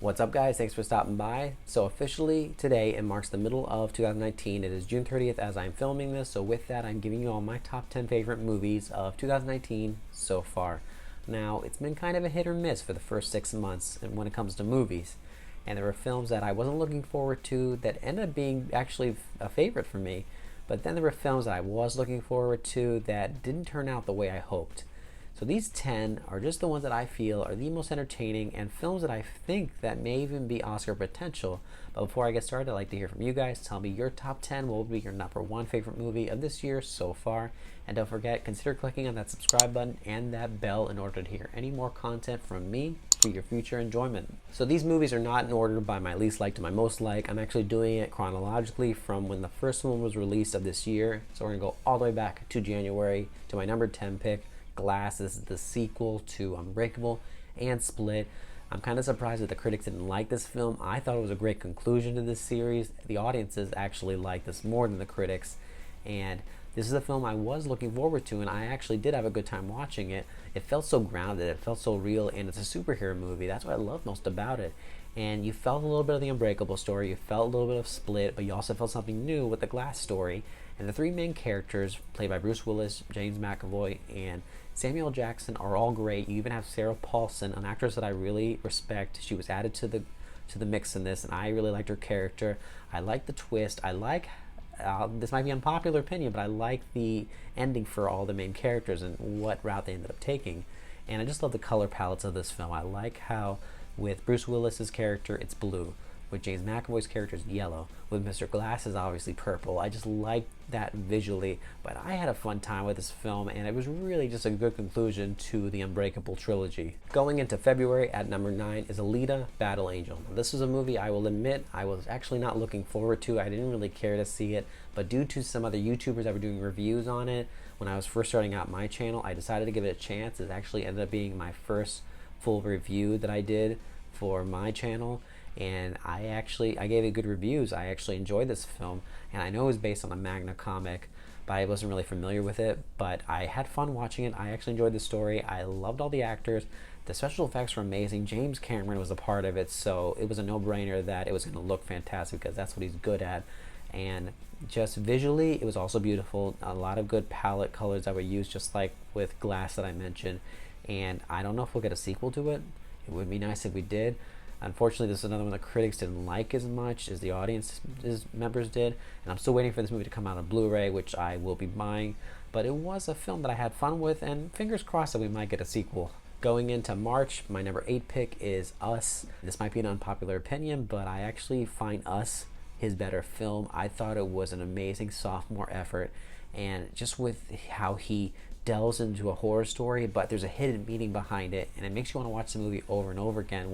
What's up, guys? Thanks for stopping by. So officially today, it marks the middle of 2019. It is June 30th as I'm filming this. So with that, I'm giving you all my top 10 favorite movies of 2019 so far. Now, it's been kind of a hit or miss for the first 6 months when it comes to movies. And there were films that I wasn't looking forward to that ended up being actually a favorite for me. But then there were films that I was looking forward to that didn't turn out the way I hoped. So these 10 are just the ones that I feel are the most entertaining and films that I think that may even be Oscar potential. But before I get started, I'd like to hear from you guys. Tell me your top 10. What would be your number one favorite movie of this year so far? And don't forget, consider clicking on that subscribe button and that bell in order to hear any more content from me for your future enjoyment. So these movies are not in order by my least like to my most like. I'm actually doing it chronologically from when the first one was released of this year. So we're going to go all the way back to January to my number 10 pick. Glass. This is the sequel to Unbreakable and Split. I'm kind of surprised that the critics didn't like this film. I thought it was a great conclusion to this series. The audiences actually liked this more than the critics, and this is a film I was looking forward to, and I actually did have a good time watching it. It felt so grounded, it felt so real, and it's a superhero movie. That's what I love most about it. And you felt a little bit of the Unbreakable story, you felt a little bit of Split, but you also felt something new with the Glass story. And the three main characters, played by Bruce Willis, James McAvoy, and Samuel Jackson, are all great. You even have Sarah Paulson, an actress that I really respect. She was added to the mix in this, and I really liked her character. I like the twist. I like this might be an unpopular opinion, but I like the ending for all the main characters and what route they ended up taking. And I just love the color palettes of this film. I like how with Bruce Willis's character, it's blue. With James McAvoy's character is yellow. With Mr. Glass is obviously purple. I just like that visually. But I had a fun time with this film, and it was really just a good conclusion to the Unbreakable trilogy. Going into February at number 9 is Aleta, Battle Angel. Now, this was a movie I will admit I was actually not looking forward to. I didn't really care to see it, but due to some other YouTubers that were doing reviews on it, when I was first starting out my channel, I decided to give it a chance. It actually ended up being my first full review that I did for my channel. And I gave it good reviews. I actually enjoyed this film, and I know it was based on a manga comic, but I wasn't really familiar with it. But I had fun watching it. I actually enjoyed the story. I loved all the actors. The special effects were amazing. James Cameron was a part of it, so it was a no-brainer that it was going to look fantastic because that's what he's good at. And just visually, it was also beautiful. A lot of good palette colors that were used, just like with Glass that I mentioned. And I don't know if we'll get a sequel to it. It would be nice if we did. Unfortunately, this is another one the critics didn't like as much as the audience members did, and I'm still waiting for this movie to come out on Blu-ray, which I will be buying. But it was a film that I had fun with, and fingers crossed that we might get a sequel. Going into March, my number 8 pick is Us. This might be an unpopular opinion, but I actually find Us his better film. I thought it was an amazing sophomore effort, and just with how he delves into a horror story, but there's a hidden meaning behind it, and it makes you want to watch the movie over and over again,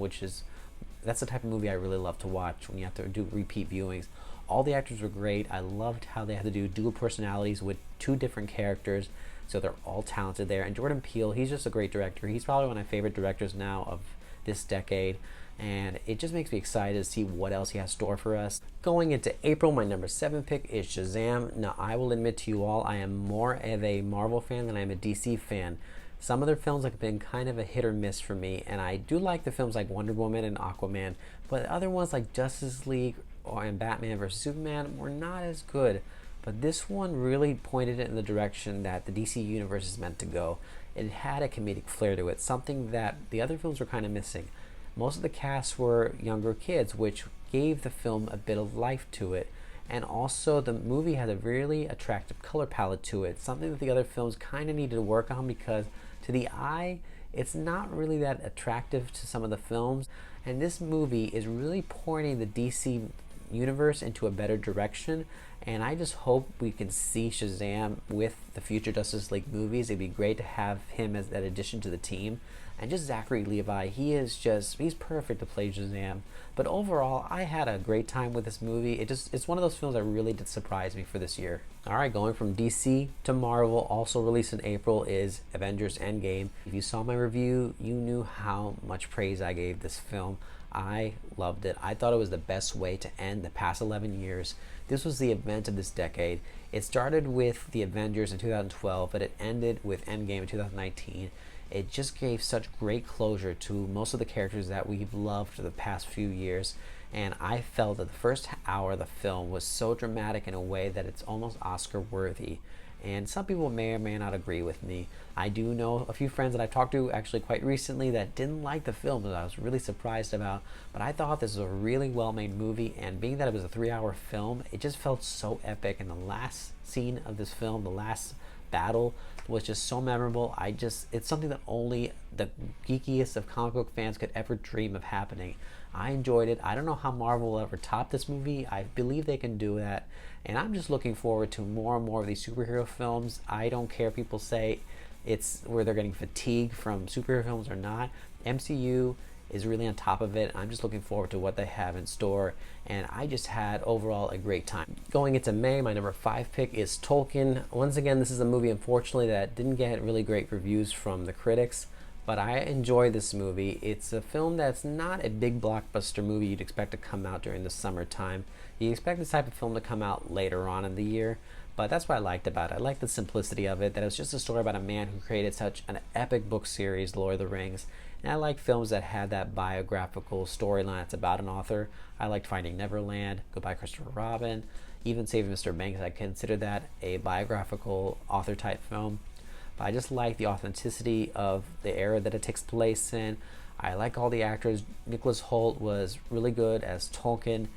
that's the type of movie I really love to watch when you have to do repeat viewings. All the actors were great. I loved how they had to do dual personalities with two different characters, so they're all talented there. And Jordan Peele, he's just a great director. He's probably one of my favorite directors now of this decade, and it just makes me excited to see what else he has in store for us. Going into April, my number 7 pick is Shazam. Now, I will admit to you all, I am more of a Marvel fan than I am a DC fan. Some of their films have been kind of a hit or miss for me, and I do like the films like Wonder Woman and Aquaman, but other ones like Justice League and Batman vs. Superman were not as good. But this one really pointed it in the direction that the DC universe is meant to go. It had a comedic flair to it, something that the other films were kind of missing. Most of the cast were younger kids, which gave the film a bit of life to it. And also, the movie had a really attractive color palette to it, something that the other films kind of needed to work on because to the eye, it's not really that attractive to some of the films. And this movie is really pointing the DC universe into a better direction. And I just hope we can see Shazam with the future Justice League movies. It'd be great to have him as that addition to the team. And just Zachary Levi, he's perfect to play Shazam. But overall, I had a great time with this movie. It's one of those films that really did surprise me for this year. Alright, going from DC to Marvel, also released in April, is Avengers Endgame. If you saw my review, you knew how much praise I gave this film. I loved it. I thought it was the best way to end the past 11 years. This was the event of this decade. It started with the Avengers in 2012, but it ended with Endgame in 2019. It just gave such great closure to most of the characters that we've loved for the past few years. And I felt that the first hour of the film was so dramatic in a way that it's almost Oscar worthy. And some people may or may not agree with me. I do know a few friends that I've talked to actually quite recently that didn't like the film, that I was really surprised about. But I thought this was a really well made movie, and being that it was a 3 hour film, it just felt so epic. And the last scene of this film, the last battle, was just so memorable. It's something that only the geekiest of comic book fans could ever dream of happening. I enjoyed it. I don't know how Marvel will ever top this movie. I believe they can do that. And I'm just looking forward to more and more of these superhero films. I don't care if people say it's where they're getting fatigued from superhero films or not. MCU is really on top of it. I'm just looking forward to what they have in store. And I just had overall a great time. Going into May, my number 5 pick is Tolkien. Once again, this is a movie, unfortunately, that didn't get really great reviews from the critics. But I enjoy this movie. It's a film that's not a big blockbuster movie you'd expect to come out during the summertime. You expect this type of film to come out later on in the year, but that's what I liked about it. I liked the simplicity of it, that it was just a story about a man who created such an epic book series, Lord of the Rings. And I like films that have that biographical storyline that's about an author. I liked Finding Neverland, Goodbye Christopher Robin, even Saving Mr. Banks. I consider that a biographical author type film. But I just like the authenticity of the era that it takes place in. I like all the actors. Nicholas Hoult was really good as Tolkien.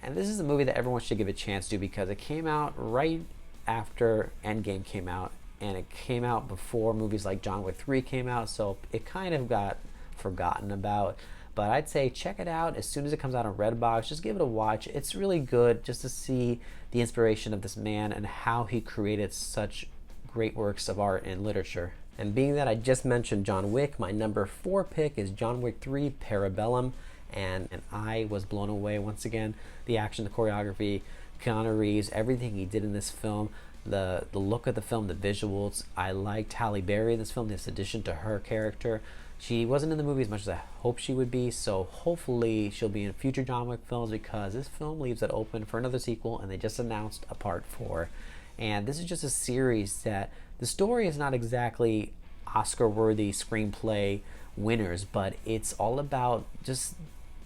And this is a movie that everyone should give a chance to because it came out right after Endgame came out. And it came out before movies like John Wick 3 came out. So it kind of got forgotten about. But I'd say check it out as soon as it comes out on Redbox. Just give it a watch. It's really good just to see the inspiration of this man and how he created such great works of art and literature. And being that I just mentioned John Wick, my number 4 pick is John Wick 3 Parabellum, and I was blown away once again. The action, the choreography, Keanu Reeves, everything he did in this film, the look of the film, the visuals. I liked Halle Berry in this film, this addition to her character. She wasn't in the movie as much as I hoped she would be, so hopefully she'll be in future John Wick films because this film leaves it open for another sequel, and they just announced a part 4. And this is just a series that the story is not exactly Oscar-worthy screenplay winners, but it's all about just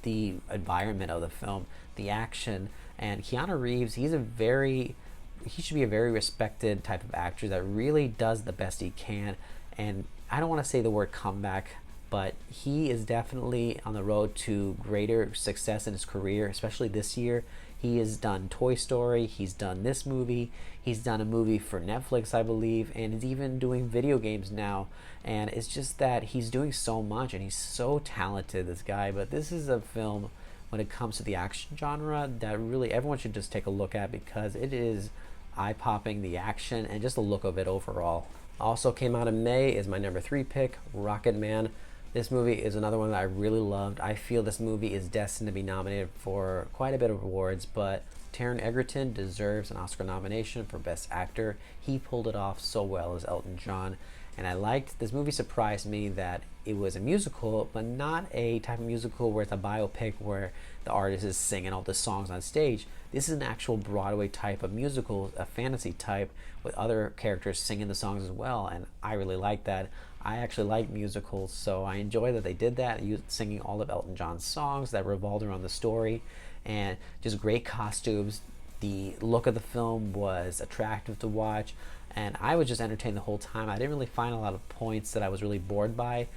the environment of the film, the action. And Keanu Reeves, he should be a very respected type of actor that really does the best he can. And I don't want to say the word comeback, but he is definitely on the road to greater success in his career, especially this year. He has done Toy Story, he's done this movie, he's done a movie for Netflix, I believe, and he's even doing video games now. And it's just that he's doing so much and he's so talented, this guy. But this is a film, when it comes to the action genre, that really everyone should just take a look at because it is eye-popping, the action and just the look of it overall. Also came out in May is my number 3 pick, Rocket Man. This movie is another one that I really loved. I feel this movie is destined to be nominated for quite a bit of awards, but Taron Egerton deserves an Oscar nomination for Best Actor. He pulled it off so well as Elton John. And I liked, this movie surprised me that it was a musical, but not a type of musical where it's a biopic where the artist is singing all the songs on stage. This is an actual Broadway type of musical, a fantasy type, with other characters singing the songs as well, and I really like that. I actually like musicals, so I enjoy that they did that, singing all of Elton John's songs that revolved around the story, and just great costumes. The look of the film was attractive to watch, and I was just entertained the whole time. I didn't really find a lot of points that I was really bored by,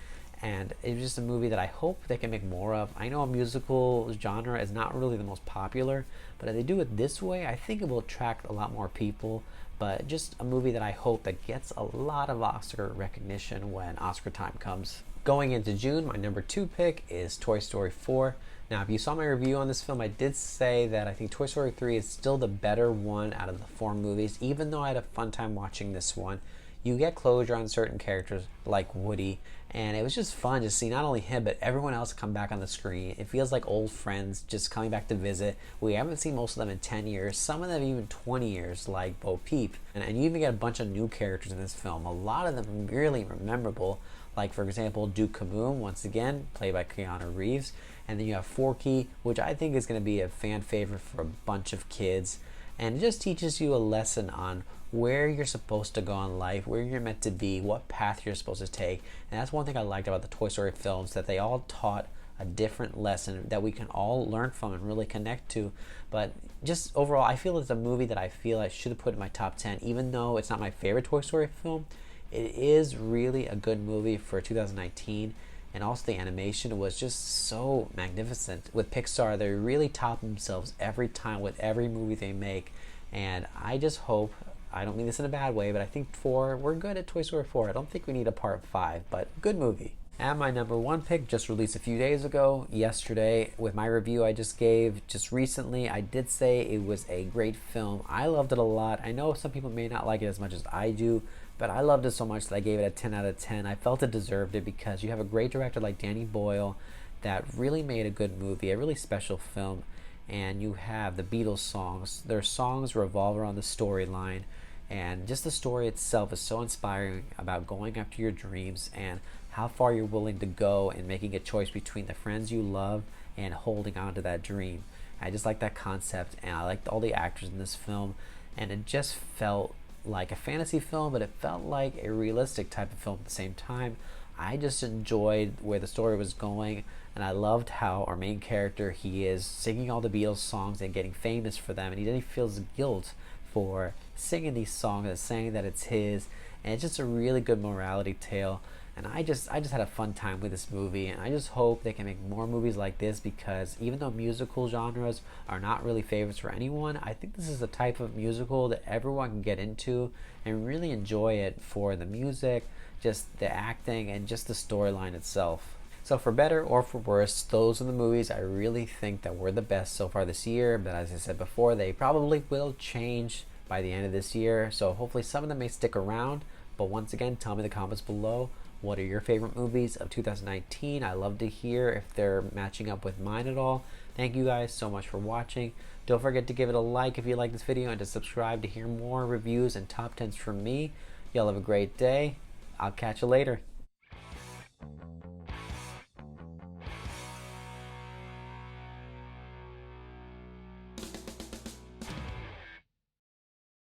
and it was just a movie that I hope they can make more of. I know a musical genre is not really the most popular, but if they do it this way, I think it will attract a lot more people. But just a movie that I hope that gets a lot of Oscar recognition when Oscar time comes. Going into June, my number 2 pick is Toy Story 4. Now, if you saw my review on this film, I did say that I think Toy Story 3 is still the better one out of the 4 movies, even though I had a fun time watching this one. You get closure on certain characters like Woody, and it was just fun to see not only him but everyone else come back on the screen. It feels like old friends just coming back to visit. We haven't seen most of them in 10 years, some of them even 20 years, like Bo Peep. And you even get a bunch of new characters in this film, a lot of them really memorable, like for example Duke Kaboom, once again played by Keanu Reeves. And then you have Forky, which I think is going to be a fan favorite for a bunch of kids. And it just teaches you a lesson on where you're supposed to go in life, where you're meant to be, what path you're supposed to take. And that's one thing I liked about the Toy Story films, that they all taught a different lesson that we can all learn from and really connect to. But just overall, I feel it's a movie that I feel I should have put in my top 10, even though it's not my favorite Toy Story film. It is really a good movie for 2019, and also the animation was just so magnificent. With Pixar, they really top themselves every time with every movie they make, and I just hope, I don't mean this in a bad way, but I think 4, we're good at Toy Story 4. I don't think we need a part 5, but good movie. And my number 1 pick just released a few days ago, yesterday, with my review I just gave just recently. I did say it was a great film. I loved it a lot. I know some people may not like it as much as I do, but I loved it so much that I gave it a 10 out of 10. I felt it deserved it because you have a great director like Danny Boyle that really made a good movie, a really special film. And you have the Beatles songs. Their songs revolve around the storyline, and just the story itself is so inspiring about going after your dreams and how far you're willing to go in making a choice between the friends you love and holding on to that dream. I just like that concept, and I liked all the actors in this film, and it just felt like a fantasy film, but it felt like a realistic type of film at the same time. I just enjoyed where the story was going, and I loved how our main character, he is singing all the Beatles songs and getting famous for them, and he feels guilt for singing these songs and saying that it's his, and it's just a really good morality tale. And I just had a fun time with this movie, and I just hope they can make more movies like this, because even though musical genres are not really favorites for anyone, I think this is a type of musical that everyone can get into and really enjoy it for the music, just the acting, and just the storyline itself. So for better or for worse, those are the movies I really think that were the best so far this year. But as I said before, they probably will change by the end of this year. So hopefully some of them may stick around. But once again, tell me in the comments below, what are your favorite movies of 2019? I love to hear if they're matching up with mine at all. Thank you guys so much for watching. Don't forget to give it a like if you like this video, and to subscribe to hear more reviews and top 10s from me. Y'all have a great day. I'll catch you later.